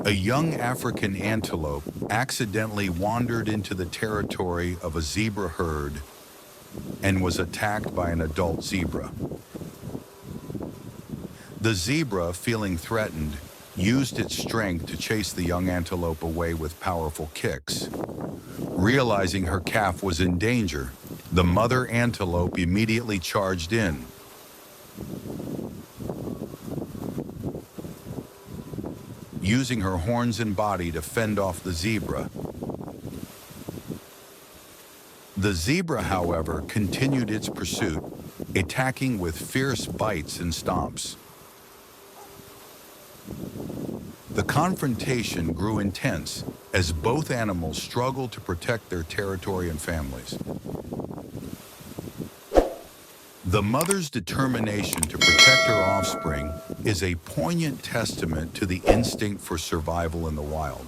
A young African antelope accidentally wandered into the territory of a zebra herd and was attacked by an adult zebra. The zebra, feeling threatened, used its strength to chase the young antelope away with powerful kicks. Realizing her calf was in danger, the mother antelope immediately charged in. Using her horns and body to fend off the zebra. The zebra, however, continued its pursuit, attacking with fierce bites and stomps. The confrontation grew intense as both animals struggled to protect their territory and families. The mother's determination to protect her offspring is a poignant testament to the instinct for survival in the wild.